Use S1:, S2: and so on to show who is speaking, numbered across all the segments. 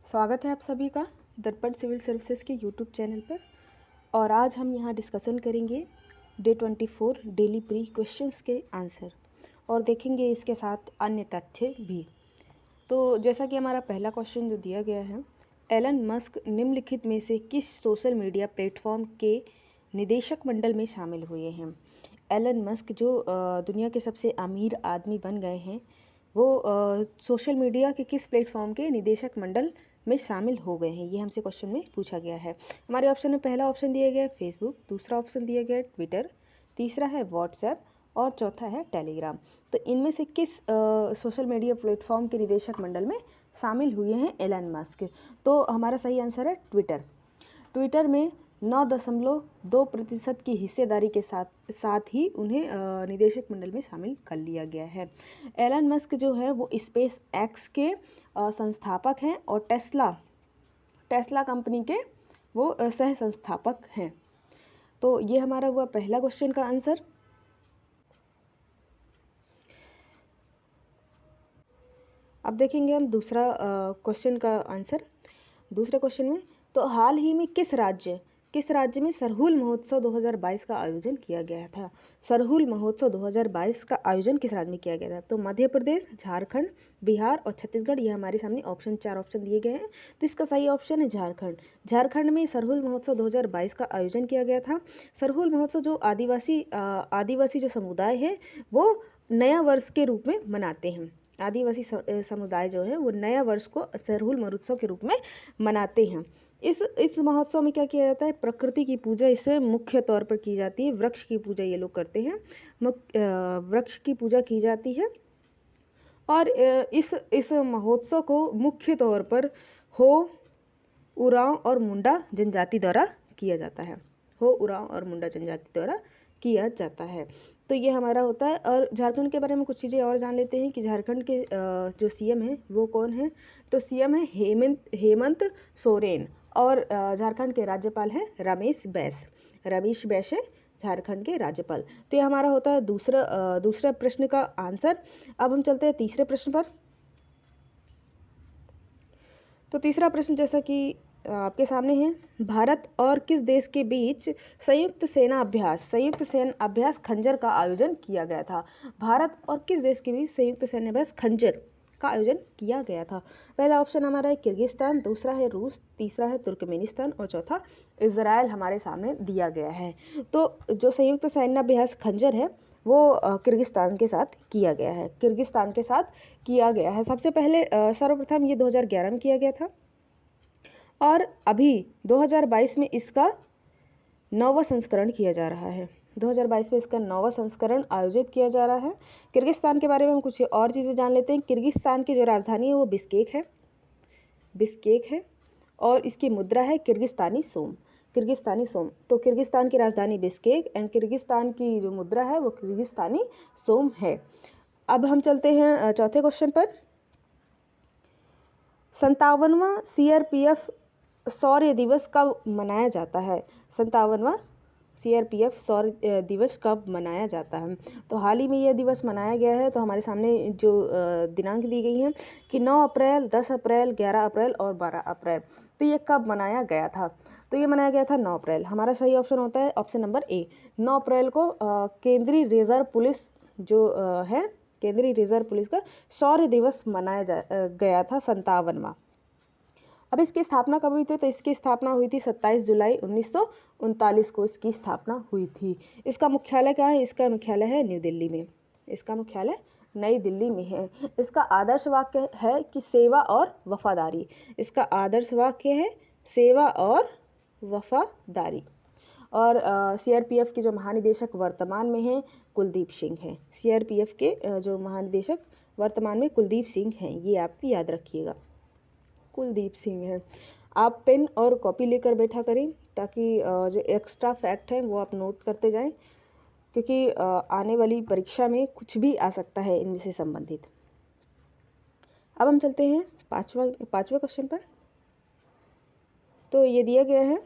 S1: स्वागत है आप सभी का दर्पण सिविल सर्विसेज के यूट्यूब चैनल पर। और आज हम यहाँ डिस्कशन करेंगे डे 24 डेली प्री क्वेश्चंस के आंसर और देखेंगे इसके साथ अन्य तथ्य भी। तो जैसा कि हमारा पहला क्वेश्चन जो दिया गया है, एलन मस्क निम्नलिखित में से किस सोशल मीडिया प्लेटफॉर्म के निदेशक मंडल में शामिल हुए हैं। एलन मस्क जो दुनिया के सबसे अमीर आदमी बन गए हैं, वो सोशल मीडिया के किस प्लेटफॉर्म के निदेशक मंडल में शामिल हो गए हैं, ये हमसे क्वेश्चन में पूछा गया है। हमारे ऑप्शन में पहला ऑप्शन दिया गया है फेसबुक, दूसरा ऑप्शन दिया गया है ट्विटर, तीसरा है व्हाट्सएप और चौथा है टेलीग्राम। तो इनमें से किस सोशल मीडिया प्लेटफॉर्म के निदेशक मंडल में शामिल हुए हैं एलन मस्क? तो हमारा सही आंसर है ट्विटर। ट्विटर में 9.2% की हिस्सेदारी के साथ ही उन्हें निदेशक मंडल में शामिल कर लिया गया है। एलन मस्क जो है वो स्पेस एक्स के संस्थापक हैं और टेस्ला कंपनी के वो सह संस्थापक हैं। तो ये हमारा हुआ पहला क्वेश्चन का आंसर। अब देखेंगे हम दूसरा क्वेश्चन का आंसर। दूसरे क्वेश्चन में, तो हाल ही में किस राज्य में सरहुल महोत्सव 2022 का आयोजन किया गया था? सरहुल महोत्सव 2022 का आयोजन किस राज्य में किया गया था? तो मध्य प्रदेश, झारखंड, बिहार और छत्तीसगढ़, ये हमारे सामने चार ऑप्शन दिए गए हैं। तो इसका सही ऑप्शन है झारखंड। झारखंड में सरहुल महोत्सव 2022 का आयोजन किया गया था। सरहुल महोत्सव जो आदिवासी जो समुदाय है वो नया वर्ष के रूप में मनाते हैं। आदिवासी समुदाय जो है वो नया वर्ष को सरहुल महोत्सव के रूप में मनाते हैं। इस महोत्सव में क्या किया जाता है? प्रकृति की पूजा इससे मुख्य तौर पर की जाती है। वृक्ष की पूजा ये लोग करते हैं, वृक्ष की पूजा की जाती है। और इस महोत्सव को मुख्य तौर पर हो, उरांव और मुंडा जनजाति द्वारा किया जाता है। हो, उरांव और मुंडा जनजाति द्वारा किया जाता है। तो ये हमारा होता है। और झारखंड के बारे में कुछ चीज़ें और जान लेते हैं कि झारखंड के जो सीएम हैं वो कौन है। तो सीएम है हेमंत सोरेन और झारखंड के राज्यपाल हैं रमेश बैस है झारखंड के राज्यपाल। तो ये हमारा होता है दूसरा प्रश्न का आंसर। अब हम चलते हैं तीसरे प्रश्न पर। तो तीसरा प्रश्न जैसा कि आपके सामने है, भारत और किस देश के बीच संयुक्त सेना अभ्यास खंजर का आयोजन किया गया था? भारत और किस देश के बीच संयुक्त सेना अभ्यास खंजर का आयोजन किया गया था? पहला ऑप्शन हमारा है किर्गिस्तान, दूसरा है रूस, तीसरा है तुर्कमेनिस्तान और चौथा इजराइल हमारे सामने दिया गया है। तो जो संयुक्त सैन्य अभ्यास खंजर है वो किर्गिस्तान के साथ किया गया है। सबसे पहले सर्वप्रथम ये 2011 में किया गया था और अभी 2022 में इसका 9वां संस्करण किया जा रहा है। 2022 में इसका 9वां संस्करण आयोजित किया जा रहा है। किर्गिस्तान के बारे में हम कुछ और चीज़ें जान लेते हैं। किर्गिस्तान की जो राजधानी है वो बिश्केक है और इसकी मुद्रा है किर्गिस्तानी सोम। तो किर्गिस्तान की राजधानी बिश्केक एंड किर्गिस्तान की जो मुद्रा है वो किर्गिस्तानी सोम है। अब हम चलते हैं चौथे क्वेश्चन पर। 57वां सीआरपीएफ शौर्य दिवस कब मनाया जाता है? 57वां सीआरपीएफ शौर्य दिवस कब मनाया जाता है? तो हाल ही में यह दिवस मनाया गया है। तो हमारे सामने जो दिनांक दी गई हैं कि 9 अप्रैल, 10 अप्रैल, 11 अप्रैल और 12 अप्रैल। तो ये कब मनाया गया था? तो ये मनाया गया था 9 अप्रैल। हमारा सही ऑप्शन होता है ऑप्शन नंबर ए। 9 अप्रैल को केंद्रीय रिजर्व पुलिस जो है, केंद्रीय रिजर्व पुलिस का शौर्य दिवस मनाया गया था 57वां। अब इसकी स्थापना कब हुई थी? तो इसकी स्थापना हुई थी 27 जुलाई 1939 को इसकी स्थापना हुई थी। इसका मुख्यालय कहाँ है? इसका मुख्यालय है न्यू दिल्ली में। इसका मुख्यालय नई दिल्ली में है। इसका आदर्श वाक्य है कि सेवा और वफादारी। इसका आदर्श वाक्य है सेवा और वफादारी। और सीआरपीएफ के जो महानिदेशक वर्तमान में हैं कुलदीप सिंह हैं। सीआरपीएफ के जो महानिदेशक वर्तमान में कुलदीप सिंह हैं, ये आप याद रखिएगा, कुलदीप सिंह है। आप पेन और कॉपी लेकर बैठा करें ताकि जो एक्स्ट्रा फैक्ट है वो आप नोट करते जाएं, क्योंकि आने वाली परीक्षा में कुछ भी आ सकता है इनसे से संबंधित। अब हम चलते हैं पांचवें क्वेश्चन पर। तो ये दिया गया है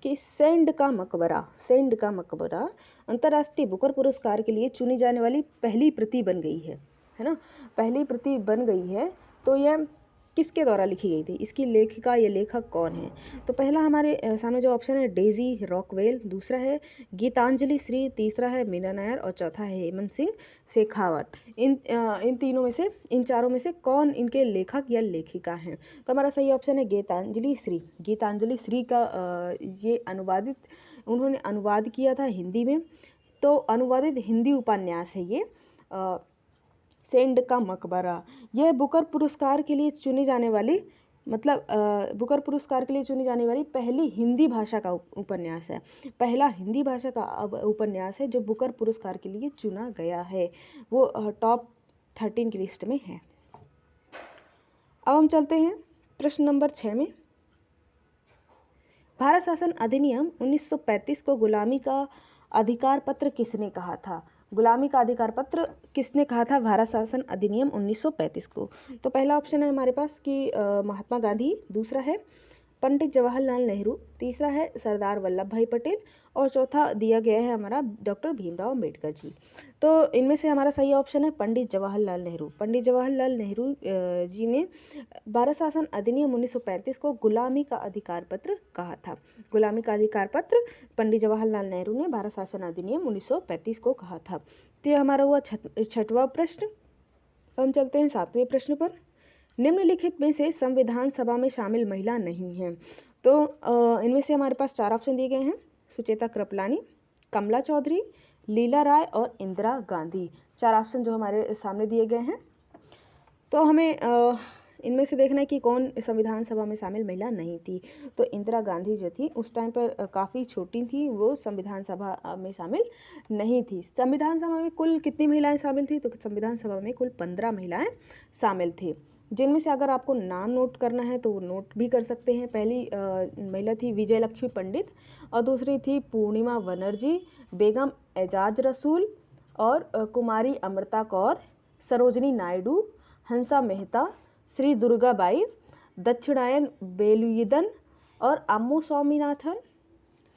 S1: कि सेंड का मकबरा अंतर्राष्ट्रीय बुकर पुरस्कार के लिए चुनी जाने वाली पहली प्रति बन गई है ना? पहली प्रति बन गई है। तो यह किसके द्वारा लिखी गई थी, इसकी लेखिका या लेखक कौन है। तो पहला हमारे सामने जो ऑप्शन है डेजी रॉकवेल, दूसरा है गीतांजलि श्री, तीसरा है मीना नायर और चौथा है हेमंत सिंह शेखावत। इन तीनों में से, इन चारों में से कौन इनके लेखक या लेखिका हैं। तो हमारा सही ऑप्शन है गीतांजलि श्री। गीतांजलि श्री का ये अनुवादित, उन्होंने अनुवाद किया था हिंदी में। तो अनुवादित हिंदी उपन्यास है ये सेंड का मकबरा। यह बुकर पुरस्कार के लिए चुनी जाने वाली, मतलब बुकर पुरस्कार के लिए चुनी जाने वाली पहली हिंदी भाषा का उपन्यास है। पहला हिंदी भाषा का उपन्यास है जो बुकर पुरस्कार के लिए चुना गया है, वो टॉप 13 की लिस्ट में है। अब हम चलते हैं प्रश्न नंबर 6 में। भारत शासन अधिनियम 1935 को गुलामी का अधिकार पत्र किसने कहा था। गुलामी का अधिकार पत्र किसने कहा था भारत शासन अधिनियम 1935 को। तो पहला ऑप्शन है हमारे पास कि महात्मा गांधी, दूसरा है पंडित जवाहरलाल नेहरू, तीसरा है सरदार वल्लभ भाई पटेल और चौथा दिया गया है हमारा डॉक्टर भीमराव अम्बेडकर जी। तो इनमें से हमारा सही ऑप्शन है पंडित जवाहरलाल नेहरू। पंडित जवाहरलाल नेहरू जी ने भारत शासन अधिनियम 1935 को गुलामी का अधिकार पत्र कहा था। गुलामी का अधिकार पत्र पंडित जवाहरलाल नेहरू ने भारत शासन अधिनियम 1935 को कहा था। तो ये हमारा हुआ छठवां प्रश्न। हम चलते हैं 7वें प्रश्न पर। निम्नलिखित में से संविधान सभा में शामिल महिला नहीं है। तो इनमें से हमारे पास 4 ऑप्शन दिए गए हैं, सुचेता कृपलानी, कमला चौधरी, लीला राय और इंदिरा गांधी। 4 ऑप्शन जो हमारे सामने दिए गए हैं। तो हमें इनमें से देखना है कि कौन संविधान सभा में शामिल महिला नहीं थी। तो इंदिरा गांधी जो थी उस टाइम पर काफ़ी छोटी थी, वो संविधान सभा में शामिल नहीं थी। संविधान सभा में कुल कितनी महिलाएं शामिल थी, तो संविधान सभा में कुल 15 महिलाएं शामिल थी, जिनमें से अगर आपको नाम नोट करना है तो वो नोट भी कर सकते हैं। पहली महिला थी विजय लक्ष्मी पंडित और दूसरी थी पूर्णिमा बनर्जी, बेगम एजाज रसूल और कुमारी अमृता कौर, सरोजनी नायडू, हंसा मेहता, श्री दुर्गाबाई, दक्षिणायन वेलुयिदन और अम्मू स्वामीनाथन,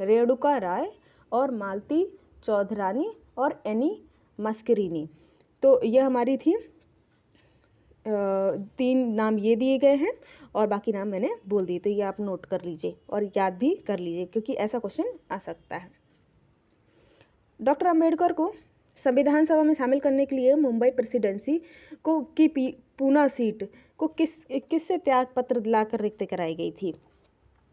S1: रेणुका राय और मालती चौधरानी और एनी मस्करीनी। तो यह हमारी थी 3 नाम ये दिए गए हैं और बाकी नाम मैंने बोल दिए। तो ये आप नोट कर लीजिए और याद भी कर लीजिए क्योंकि ऐसा क्वेश्चन आ सकता है। डॉक्टर अंबेडकर को संविधान सभा में शामिल करने के लिए मुंबई प्रेसिडेंसी को की पूना सीट को किससे त्याग पत्र दिलाकर रिक्त कराई गई थी।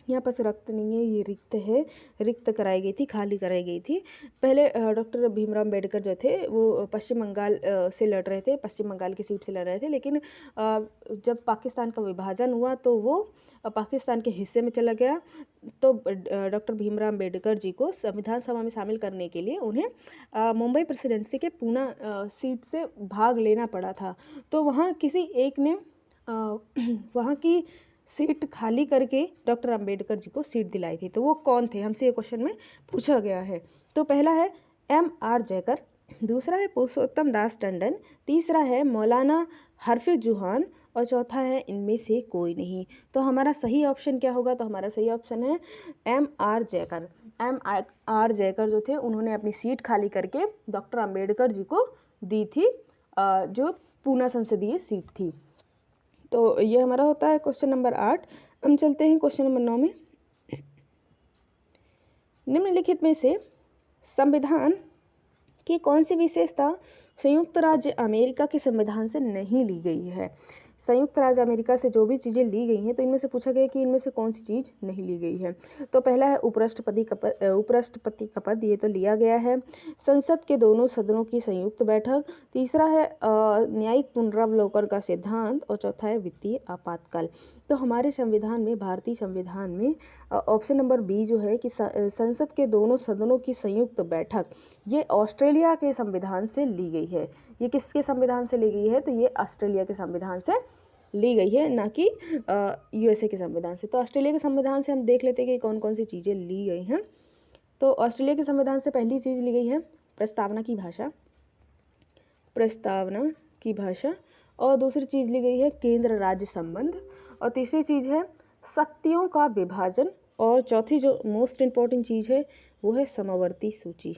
S1: यहाँ पर रक्त नहीं है, ये रिक्त है, रिक्त कराई गई थी, खाली कराई गई थी। पहले डॉक्टर भीमराव अम्बेडकर जो थे वो पश्चिम बंगाल से लड़ रहे थे, पश्चिम बंगाल की सीट से लड़ रहे थे, लेकिन जब पाकिस्तान का विभाजन हुआ तो वो पाकिस्तान के हिस्से में चला गया। तो डॉक्टर भीमराव अम्बेडकर जी को संविधान सभा में शामिल करने के लिए उन्हें मुंबई प्रेसिडेंसी के पूना सीट से भाग लेना पड़ा था। तो वहाँ किसी एक ने वहाँ की सीट खाली करके डॉक्टर अंबेडकर जी को सीट दिलाई थी। तो वो कौन थे, हमसे ये क्वेश्चन में पूछा गया है। तो पहला है M.R. जयकर, दूसरा है पुरुषोत्तम दास टंडन, तीसरा है मौलाना हरफिज जुहान और चौथा है इनमें से कोई नहीं। तो हमारा सही ऑप्शन क्या होगा, तो हमारा सही ऑप्शन है M.R. जयकर। M.R. जयकर जो थे उन्होंने अपनी सीट खाली करके डॉक्टर अंबेडकर जी को दी थी, जो पूना संसदीय सीट थी। तो ये हमारा होता है क्वेश्चन नंबर 8। हम चलते हैं क्वेश्चन नंबर 9 में। निम्नलिखित में से संविधान की कौन सी विशेषता संयुक्त राज्य अमेरिका के संविधान से नहीं ली गई है। संयुक्त राज्य अमेरिका से जो भी चीज़ें ली गई हैं तो इनमें से पूछा गया कि इनमें से कौन सी चीज़ नहीं ली गई है। तो पहला है उपराष्ट्रपति का पद, ये तो लिया गया है। संसद के दोनों सदनों की संयुक्त बैठक, तीसरा है न्यायिक पुनरावलोकन का सिद्धांत और चौथा है वित्तीय आपातकाल। तो हमारे संविधान में, भारतीय संविधान में ऑप्शन नंबर बी जो है कि संसद के दोनों सदनों की संयुक्त बैठक, ये ऑस्ट्रेलिया के संविधान से ली गई है। ये किसके संविधान से ली गई है, तो ये ऑस्ट्रेलिया के संविधान से ली गई है, ना कि USA के संविधान से। तो ऑस्ट्रेलिया के संविधान से हम देख लेते हैं कि कौन कौन सी चीज़ें ली गई हैं। तो ऑस्ट्रेलिया के संविधान से पहली चीज़ ली गई है प्रस्तावना की भाषा, प्रस्तावना की भाषा, और दूसरी चीज़ ली गई है केंद्र राज्य संबंध, और तीसरी चीज़ है शक्तियों का विभाजन, और चौथी जो मोस्ट इम्पॉर्टेंट चीज़ है वो है समवर्ती सूची।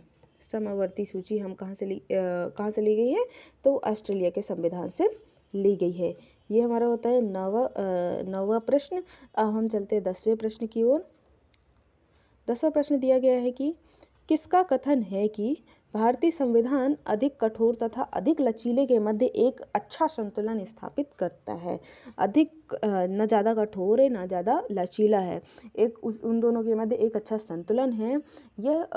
S1: समवर्ती सूची हम कहाँ से ली गई है, तो ऑस्ट्रेलिया के संविधान से ली गई है। ये हमारा होता है नौवा प्रश्न। अब हम चलते हैं 10वें प्रश्न की ओर। 10वां प्रश्न दिया गया है कि किसका कथन है कि भारतीय संविधान अधिक कठोर तथा अधिक लचीले के मध्य एक अच्छा संतुलन स्थापित करता है। अधिक न ज़्यादा कठोर है न ज़्यादा लचीला है, उन दोनों के मध्य एक अच्छा संतुलन है। यह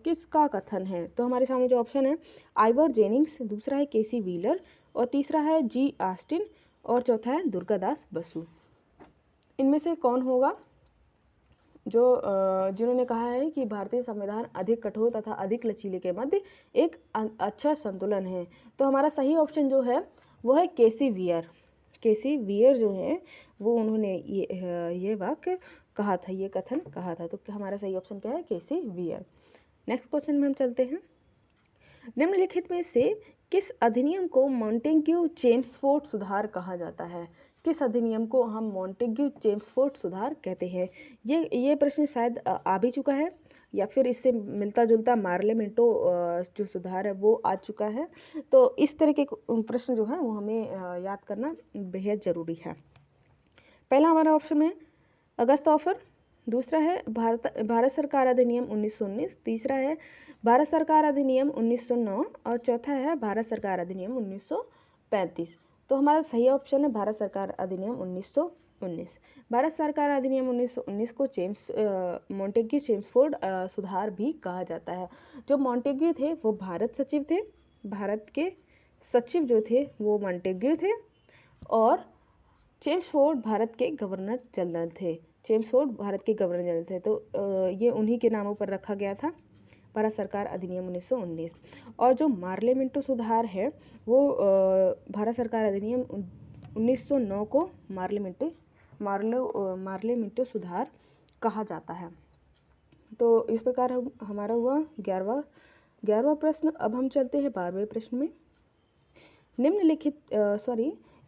S1: किसका कथन है? तो हमारे सामने जो ऑप्शन है, आइवर जेनिंग्स, दूसरा है केसी व्हीलर और तीसरा है जी ऑस्टिन और चौथा है दुर्गादास बसु। इनमें से कौन होगा जिन्होंने कहा है कि भारतीय संविधान अधिक कठोर तथा अधिक लचीले के मध्य एक अच्छा संतुलन है? तो हमारा सही ऑप्शन जो है वो है केसी वियर जो है वो उन्होंने ये वाक्य कहा था, ये कथन कहा था। तो हमारा सही ऑप्शन क्या है? केसी वियर। नेक्स्ट क्वेश्चन में हम चलते हैं। निम्नलिखित में से किस अधिनियम को मॉन्टेग्यू चेम्सफोर्ड सुधार कहा जाता है? किस अधिनियम को हम मॉन्टेग्यू चेम्सफोर्ड सुधार कहते हैं? ये प्रश्न शायद आ भी चुका है या फिर इससे मिलता जुलता मार्ले मिंटो जो सुधार है वो आ चुका है। तो इस तरह के प्रश्न जो है वो हमें याद करना बेहद ज़रूरी है। पहला हमारा ऑप्शन है अगस्त ऑफर, दूसरा है भारत सरकार अधिनियम 1919, तीसरा है भारत सरकार अधिनियम 1909 और चौथा है भारत सरकार अधिनियम 1935। तो हमारा सही ऑप्शन है भारत सरकार अधिनियम 1919। भारत सरकार अधिनियम 1919 को मॉन्टेग्यू चेम्सफोर्ड सुधार भी कहा जाता है। जो मॉन्टेग्यू थे वो भारत सचिव थे, भारत के सचिव जो थे वो मॉन्टेग्यू थे और चेम्सफोर्ड भारत के गवर्नर जनरल थे। तो ये उन्हीं के नामों पर रखा गया था, भारत सरकार अधिनियम 1919। और जो मार्ले मिंटो सुधार है वो भारत सरकार अधिनियम 1909 को मार्ले मिंटो सुधार कहा जाता है। तो इस प्रकार हमारा हुआ 11वां प्रश्न। अब हम चलते हैं 12वें प्रश्न में।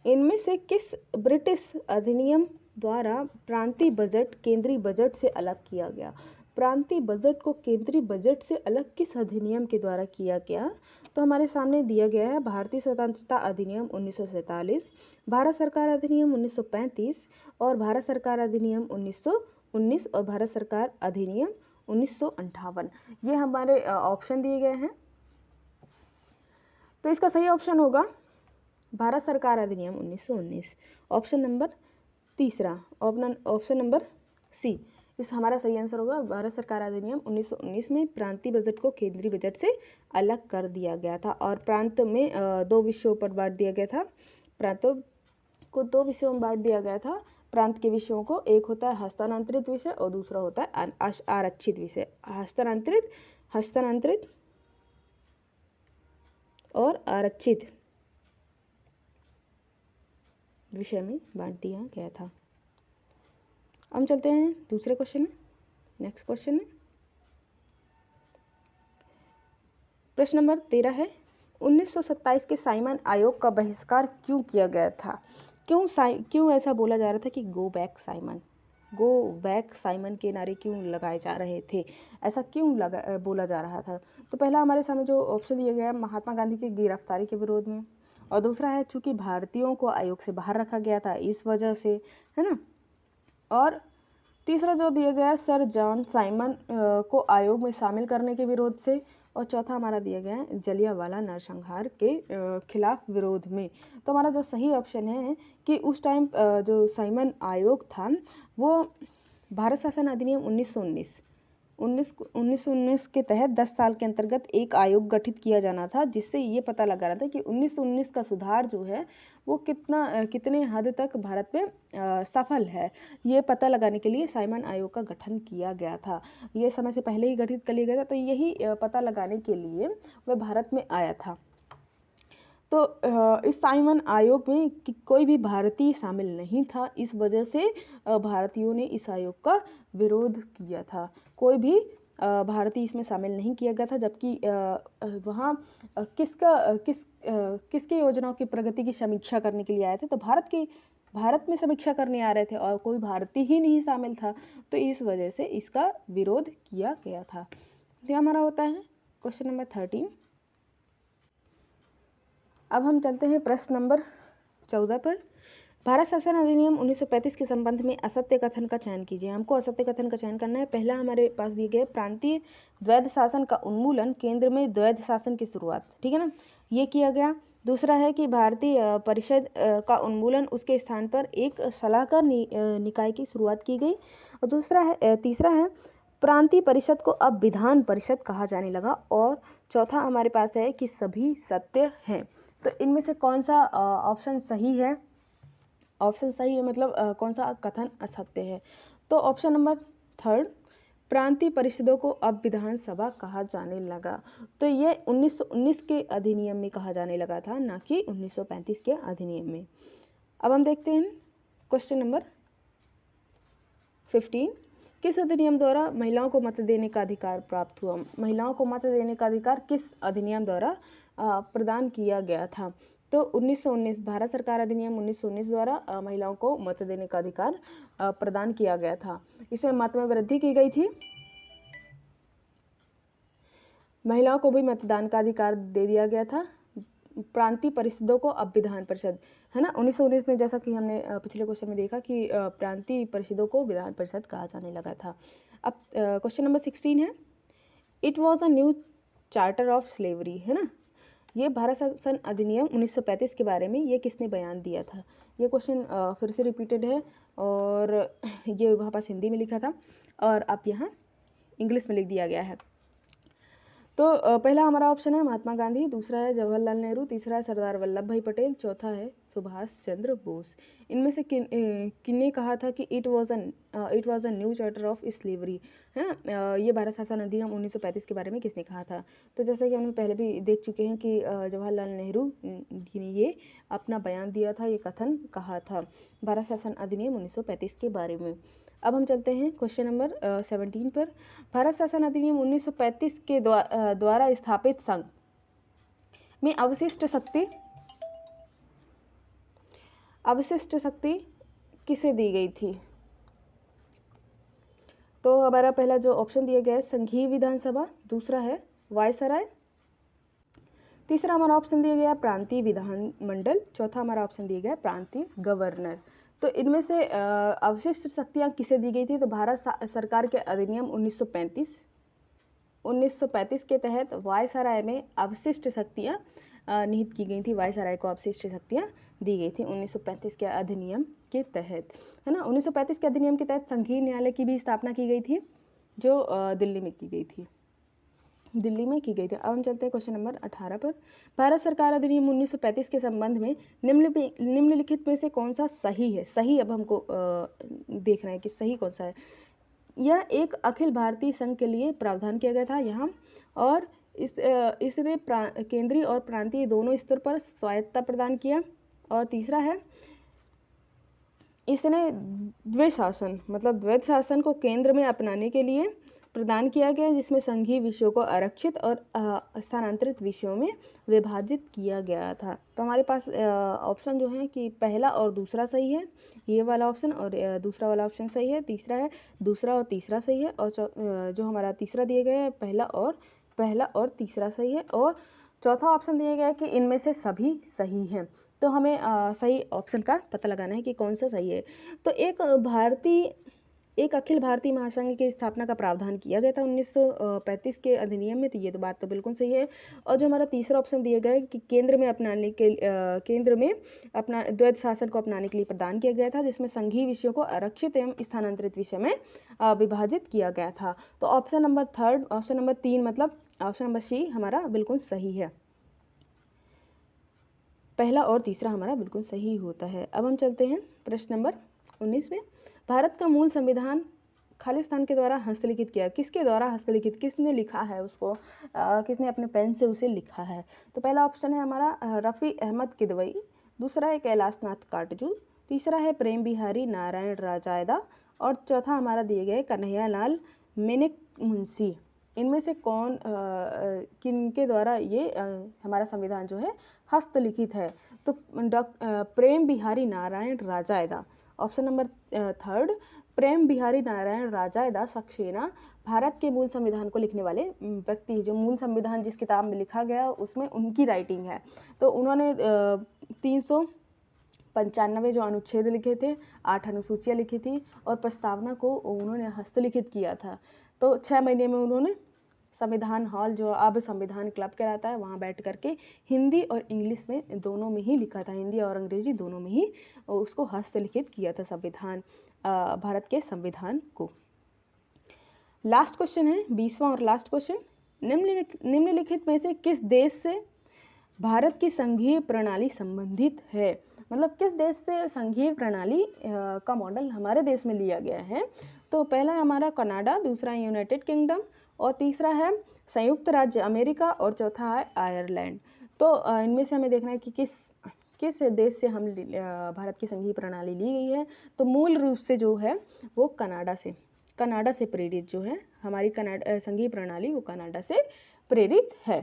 S1: इनमें से किस ब्रिटिश अधिनियम द्वारा प्रांतीय बजट केंद्रीय बजट से अलग किया गया? प्रांतीय बजट को केंद्रीय बजट से अलग किस अधिनियम के द्वारा किया गया? तो हमारे सामने दिया गया है भारतीय स्वतंत्रता अधिनियम 1947, भारत सरकार अधिनियम 1935 और भारत सरकार अधिनियम 1919 और भारत सरकार अधिनियम 1958। ये हमारे ऑप्शन दिए गए हैं। तो इसका सही ऑप्शन होगा भारत सरकार अधिनियम 1919, ऑप्शन नंबर तीसरा, ऑप्शन नंबर सी। इस हमारा सही आंसर होगा भारत सरकार अधिनियम 1919 में प्रांतीय बजट को केंद्रीय बजट से अलग कर दिया गया था और प्रांत में 2 विषयों पर बांट दिया गया था। प्रांतों को 2 विषयों में बांट दिया गया था। प्रांत के विषयों को, एक होता है हस्तांतरित विषय और दूसरा होता है आरक्षित विषय। हस्तांतरित और आरक्षित विषय में बांट दिया गया था। हम चलते हैं दूसरे क्वेश्चन में। नेक्स्ट क्वेश्चन में प्रश्न नंबर 13 है, 1927 के साइमन आयोग का बहिष्कार क्यों किया गया था? क्यों ऐसा बोला जा रहा था कि गो बैक साइमन के नारे क्यों लगाए जा रहे थे? ऐसा क्यों बोला जा रहा था? तो पहला हमारे सामने जो ऑप्शन दिया गया है महात्मा गांधी की गिरफ्तारी के विरोध में, और दूसरा है चूंकि भारतीयों को आयोग से बाहर रखा गया था इस वजह से, है ना। और तीसरा जो दिया गया है सर जॉन साइमन को आयोग में शामिल करने के विरोध से, और चौथा हमारा दिया गया है जलियांवाला नरसंहार के खिलाफ विरोध में। तो हमारा जो सही ऑप्शन है कि उस टाइम जो साइमन आयोग था वो भारत शासन अधिनियम 1919 के तहत 10 साल के अंतर्गत एक आयोग गठित किया जाना था, जिससे ये पता लगाना था कि 1919 का सुधार जो है वो कितने हद तक भारत में सफल है। ये पता लगाने के लिए साइमन आयोग का गठन किया गया था। ये समय से पहले ही गठित कर लिया गया था, तो यही पता लगाने के लिए वह भारत में आया था। तो इस साइमन आयोग में कोई भी भारतीय शामिल नहीं था, इस वजह से भारतीयों ने इस आयोग का विरोध किया था। कोई भी भारतीय इसमें शामिल नहीं किया गया था, जबकि वहाँ किसकी योजनाओं की प्रगति की समीक्षा करने के लिए आए थे? तो भारत में समीक्षा करने आ रहे थे और कोई भारतीय ही नहीं शामिल था, तो इस वजह से इसका विरोध किया गया था। तो हमारा होता है क्वेश्चन नंबर 13। अब हम चलते हैं प्रश्न नंबर 14 पर। भारत शासन अधिनियम 1935 के संबंध में असत्य कथन का चयन कीजिए। हमको असत्य कथन का चयन करना है। पहला हमारे पास दिए गए प्रांतीय द्वैध शासन का उन्मूलन, केंद्र में द्वैध शासन की शुरुआत, ठीक है ना, ये किया गया। दूसरा है कि भारतीय परिषद का उन्मूलन, उसके स्थान पर एक सलाहकार निकाय की शुरुआत की गई। और तीसरा है प्रांतीय परिषद को अब विधान परिषद कहा जाने लगा। और चौथा हमारे पास है कि सभी सत्य हैं। तो इनमें से कौन सा ऑप्शन सही है? ऑप्शन सही है मतलब कौन सा कथन असत्य है? तो ऑप्शन नंबर थर्ड, प्रांतीय परिषदों को अब विधानसभा कहा जाने लगा। तो ये 1919 के अधिनियम में कहा जाने लगा था, ना कि 1935 के अधिनियम में। अब हम देखते हैं क्वेश्चन नंबर 15, किस अधिनियम द्वारा महिलाओं को मत देने का अधिकार प्राप्त हुआ? महिलाओं को मत देने का अधिकार किस अधिनियम द्वारा प्रदान किया गया था? तो 1919 भारत सरकार अधिनियम 1919 द्वारा महिलाओं को मत देने का अधिकार प्रदान किया गया था। इसमें मत में वृद्धि की गई थी, महिलाओं को भी मतदान का अधिकार दे दिया गया था। प्रांतीय परिषदों को अब विधान परिषद, है ना, 1919 में जैसा कि हमने पिछले क्वेश्चन में देखा कि प्रांतीय परिषदों को विधान परिषद कहा जाने लगा था। अब क्वेश्चन नंबर 16 है, it was a new charter of slavery, है ना, ये भारत शासन अधिनियम 1935 के बारे में ये किसने बयान दिया था? ये क्वेश्चन फिर से रिपीटेड है और ये वहाँ पास हिंदी में लिखा था और अब यहाँ इंग्लिश में लिख दिया गया है। तो पहला हमारा ऑप्शन है महात्मा गांधी, दूसरा है जवाहरलाल नेहरू, तीसरा है सरदार वल्लभ भाई पटेल, चौथा है सुभाष चंद्र बोस। इनमें से किन्ने कहा था कि it was a new charter of slavery, है ना, ये भारत शासन अधिनियम 1935 के बारे में किसने कहा था? तो जैसे कि हमने पहले भी देख चुके हैं कि जवाहरलाल नेहरू ने ये अपना बयान दिया था, ये कथन कहा था भारत शासन अधिनियम 1935 के बारे में। अब हम चलते हैं क्वेश्चन नंबर 17 पर। भारत शासन अधिनियम 1935 के द्वारा स्थापित संघ में अवशिष्ट शक्ति किसे दी गई थी? तो हमारा पहला जो ऑप्शन दिया गया है संघीय विधानसभा, दूसरा है वायसराय, तीसरा हमारा ऑप्शन दिया गया प्रांतीय विधानमंडल, चौथा हमारा ऑप्शन दिया गया प्रांतीय गवर्नर। तो इनमें से अवशिष्ट शक्तियाँ किसे दी गई थी? तो भारत सरकार के अधिनियम 1935 के तहत वायसराय में अवशिष्ट शक्तियाँ निहित की गई थी। वायसराय को अवशिष्ट शक्तियाँ दी गई थी 1935 के अधिनियम के तहत, है ना। 1935 के अधिनियम के तहत संघीय न्यायालय की भी स्थापना की गई थी, जो दिल्ली में की गई थी। अब हम चलते हैं क्वेश्चन नंबर 18 पर। भारत सरकार अधिनियम 1935 के संबंध में निम्नलिखित में से कौन सा सही है? सही अब हमको देखना है कि सही कौन सा है। यह एक अखिल भारतीय संघ के लिए प्रावधान किया गया था यहाँ, और इसने केंद्रीय और प्रांतीय दोनों स्तर पर स्वायत्तता प्रदान किया। और तीसरा है इसने द्वैध शासन को केंद्र में अपनाने के लिए प्रदान किया गया, जिसमें संघीय विषयों को आरक्षित और स्थानांतरित विषयों में विभाजित किया गया था। तो हमारे पास ऑप्शन जो है कि पहला और दूसरा सही है, ये वाला ऑप्शन, और दूसरा वाला ऑप्शन सही है। तीसरा है दूसरा और तीसरा सही है, और जो हमारा तीसरा दिया गया है पहला और तीसरा सही है, और चौथा ऑप्शन दिया गया है कि इनमें से सभी सही हैं। तो हमें सही ऑप्शन का पता लगाना है कि कौन सा सही है। तो एक अखिल भारतीय महासंघ की स्थापना का प्रावधान किया गया था 1935 के अधिनियम में, तो ये तो बात तो बिल्कुल सही है। और जो हमारा तीसरा ऑप्शन दिया गया है कि केंद्र में अपना द्वैध शासन को अपनाने के लिए प्रदान किया गया था, जिसमें संघीय विषयों को आरक्षित एवं स्थानांतरित विषय में विभाजित किया गया था। तो ऑप्शन नंबर 3 मतलब ऑप्शन नंबर सी हमारा बिल्कुल सही है। पहला और तीसरा हमारा बिल्कुल सही होता है। अब हम चलते हैं प्रश्न नंबर 19 में। भारत का मूल संविधान खालिस्तान के द्वारा हस्तलिखित किया, किसके द्वारा हस्तलिखित, किसने लिखा है उसको, किसने अपने पेन से उसे लिखा है? तो पहला ऑप्शन है हमारा रफ़ी अहमद किदवई, दूसरा है कैलाशनाथ काटजू, तीसरा है प्रेम बिहारी नारायण राजायदा, और चौथा हमारा दिए गए कन्हैयालाल मेनक मुंशी। इनमें से किनके द्वारा ये हमारा संविधान जो है हस्तलिखित है? तो प्रेम बिहारी नारायण राजायदा, ऑप्शन नंबर 3 प्रेम बिहारी नारायण राजायदा सक्सेना भारत के मूल संविधान को लिखने वाले व्यक्ति, जो मूल संविधान जिस किताब में लिखा गया उसमें उनकी राइटिंग है। तो उन्होंने 95 जो अनुच्छेद लिखे थे, 8 अनुसूचियाँ लिखी थी और प्रस्तावना को उन्होंने हस्तलिखित किया था। तो 6 महीने में उन्होंने संविधान हॉल, जो अब संविधान क्लब कहलाता है, वहाँ बैठ करके हिंदी और इंग्लिश में दोनों में ही लिखा था, हिंदी और अंग्रेजी दोनों में ही उसको हस्तलिखित किया था संविधान, भारत के संविधान को। लास्ट क्वेश्चन है 20वां और लास्ट क्वेश्चन, निम्नलिखित में से किस देश से भारत की संघीय प्रणाली संबंधित है? मतलब किस देश से संघीय प्रणाली का मॉडल हमारे देश में लिया गया है? तो पहला है हमारा कनाडा, दूसरा है यूनाइटेड किंगडम और तीसरा है संयुक्त राज्य अमेरिका और चौथा है आयरलैंड। तो इनमें से हमें देखना है कि किस देश से हम भारत की संघीय प्रणाली ली गई है। तो मूल रूप से जो है वो कनाडा से प्रेरित जो है हमारी संघीय प्रणाली, वो कनाडा से प्रेरित है।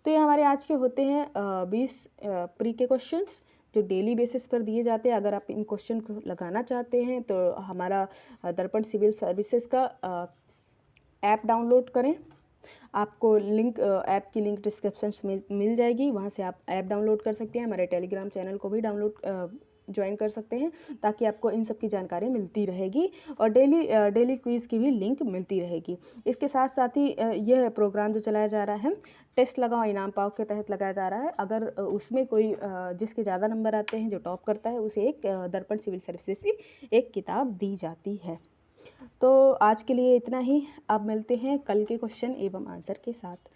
S1: तो ये हमारे आज के होते हैं 20 प्री के क्वेश्चंस जो डेली बेसिस पर दिए जाते हैं। अगर आप इन क्वेश्चन को लगाना चाहते हैं तो हमारा दर्पण सिविल सर्विसेज का ऐप डाउनलोड करें। आपको लिंक, ऐप की लिंक डिस्क्रिप्शन में मिल जाएगी, वहाँ से आप ऐप डाउनलोड कर सकते हैं। हमारे टेलीग्राम चैनल को भी ज्वाइन कर सकते हैं ताकि आपको इन सब की जानकारी मिलती रहेगी और डेली क्विज़ की भी लिंक मिलती रहेगी। इसके साथ साथ ही यह प्रोग्राम जो चलाया जा रहा है, टेस्ट लगाओ इनाम पाओ के तहत लगाया जा रहा है। अगर उसमें कोई जिसके ज़्यादा नंबर आते हैं, जो टॉप करता है, उसे एक दर्पण सिविल सर्विसेज की एक किताब दी जाती है। तो आज के लिए इतना ही। अब मिलते हैं कल के क्वेश्चन एवं आंसर के साथ।